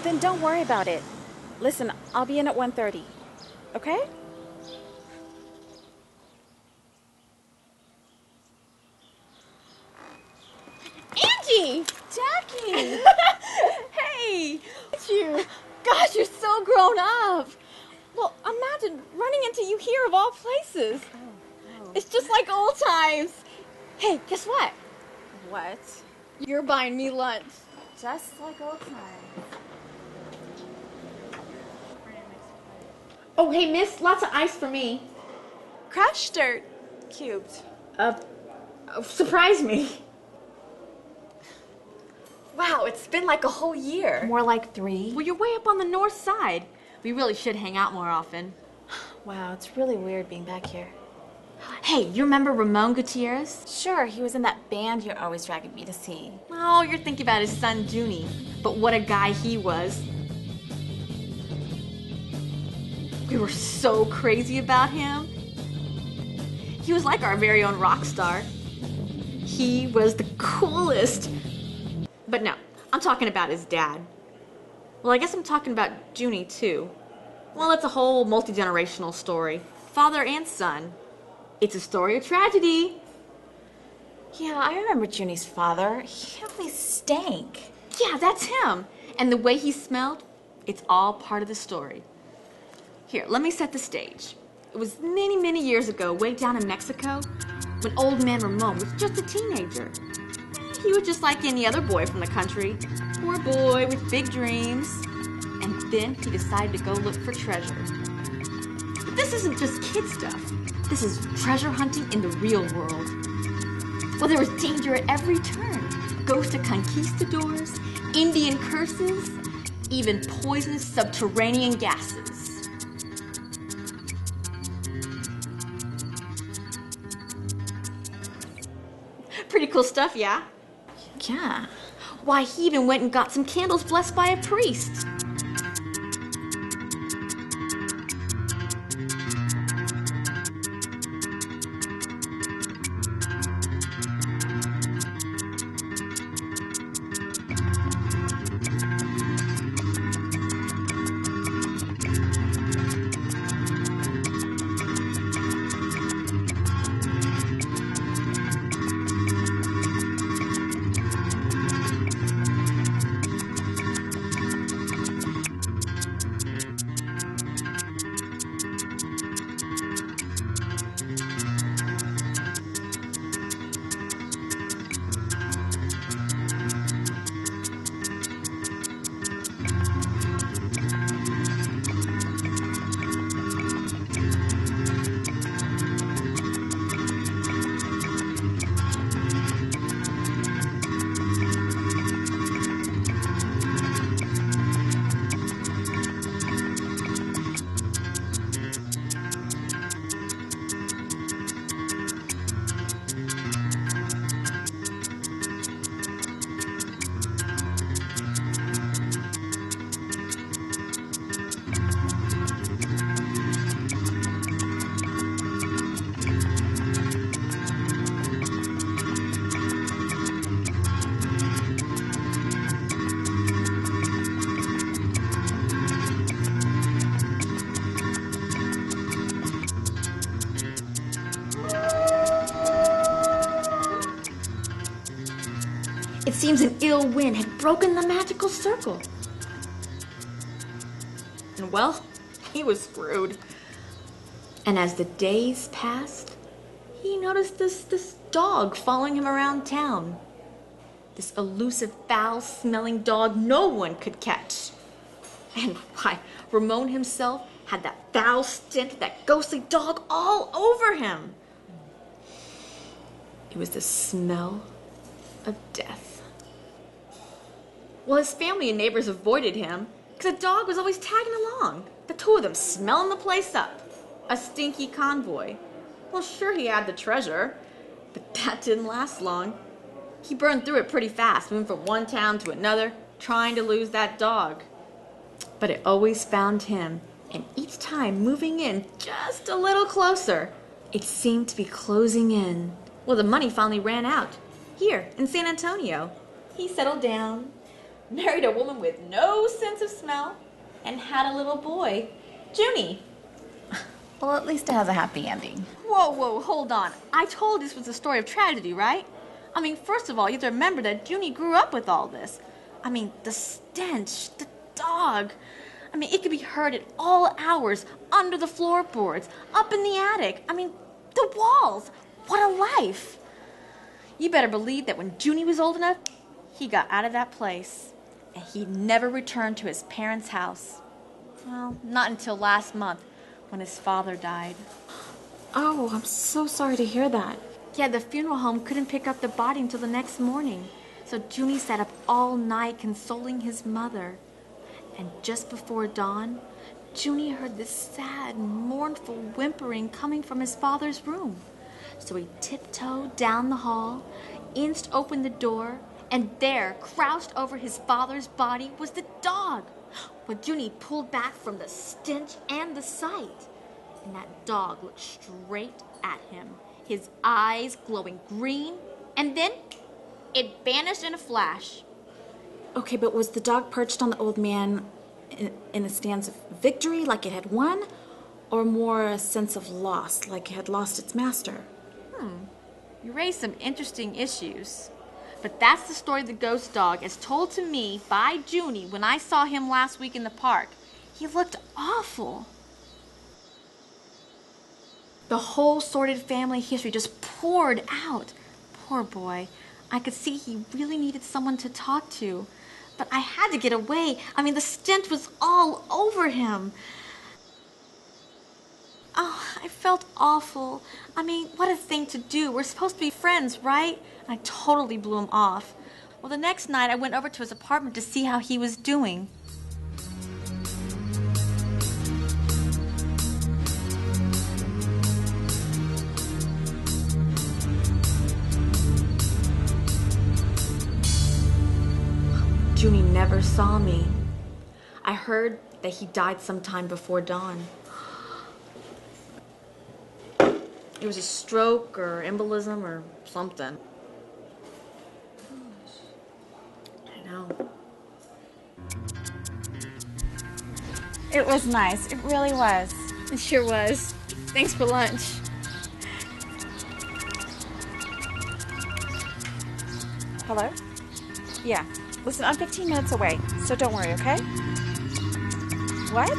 Then don't worry about it. Listen, I'll be in at 1:30. Okay? Angie! Jackie! Hey! It's you. Gosh, you're so grown up. Well, imagine running into you here of all places. Oh. It's just like old times. Hey, guess what? What? You're buying me lunch. Just like old times. Oh, hey, miss, lots of ice for me. Crushed or cubed? Surprise me. Wow, it's been like a whole year. More like 3. Well, you're way up on the north side. We really should hang out more often. Wow, it's really weird being back here. Hey, you remember Ramon Gutierrez? Sure, he was in that band you're always dragging me to see. Oh, you're thinking about his son, Junie. But what a guy he was. We were so crazy about him. He was like our very own rock star. He was the coolest. But no, I'm talking about his dad. Well, I guess I'm talking about Junie too. Well, it's a whole multi-generational story. Father and son. It's a story of tragedy. Yeah, I remember Junie's father. He always stank. Yeah, that's him. And the way he smelled, it's all part of the story. Here, let me set the stage. It was many, many years ago, way down in Mexico, when old man Ramon was just a teenager. He was just like any other boy from the country. Poor boy with big dreams. And then he decided to go look for treasure. But this isn't just kid stuff. This is treasure hunting in the real world. Well, there was danger at every turn. Ghosts of conquistadors, Indian curses, even poisonous subterranean gases. Pretty cool stuff, yeah? Yeah. Why, he even went and got some candles blessed by a priest. It seems an ill wind had broken the magical circle. And well, he was screwed. And as the days passed, he noticed this dog following him around town. This elusive, foul-smelling dog no one could catch. And why, Ramon himself had that foul stench of that ghostly dog all over him. It was the smell of death. Well, his family and neighbors avoided him because the dog was always tagging along. The two of them smelling the place up. A stinky convoy. Well, sure, he had the treasure, but that didn't last long. He burned through it pretty fast, moving from one town to another, trying to lose that dog. But it always found him, and each time moving in just a little closer, it seemed to be closing in. Well, the money finally ran out. Here, in San Antonio. He settled down, married a woman with no sense of smell, and had a little boy, Junie. Well, at least it has a happy ending. Whoa, hold on. I told this was a story of tragedy, right? I mean, first of all, you have to remember that Junie grew up with all this. I mean, the stench, the dog. I mean, it could be heard at all hours, under the floorboards, up in the attic. I mean, the walls. What a life. You better believe that when Junie was old enough, he got out of that place. And he never returned to his parents' house. Well, not until last month, when his father died. Oh, I'm so sorry to hear that. Yeah, the funeral home couldn't pick up the body until the next morning. So Junie sat up all night consoling his mother. And just before dawn, Junie heard this sad, mournful whimpering coming from his father's room. So he tiptoed down the hall, inched open the door, and there, crouched over his father's body, was the dog. When Junie pulled back from the stench and the sight, and that dog looked straight at him, his eyes glowing green, and then it vanished in a flash. Okay, but was the dog perched on the old man in a stance of victory, like it had won, or more a sense of loss, like it had lost its master? You raised some interesting issues. But that's the story of the ghost dog as told to me by Junie when I saw him last week in the park. He looked awful. The whole sordid family history just poured out. Poor boy. I could see he really needed someone to talk to. But I had to get away. I mean, the stench was all over him. Oh, I felt awful. I mean, what a thing to do. We're supposed to be friends, right? I totally blew him off. Well, the next night I went over to his apartment to see how he was doing. Junie never saw me. I heard that he died sometime before dawn. It was a stroke or embolism or something. I know. It was nice. It really was. It sure was. Thanks for lunch. Hello? Yeah. Listen, I'm 15 minutes away, so don't worry, okay? What?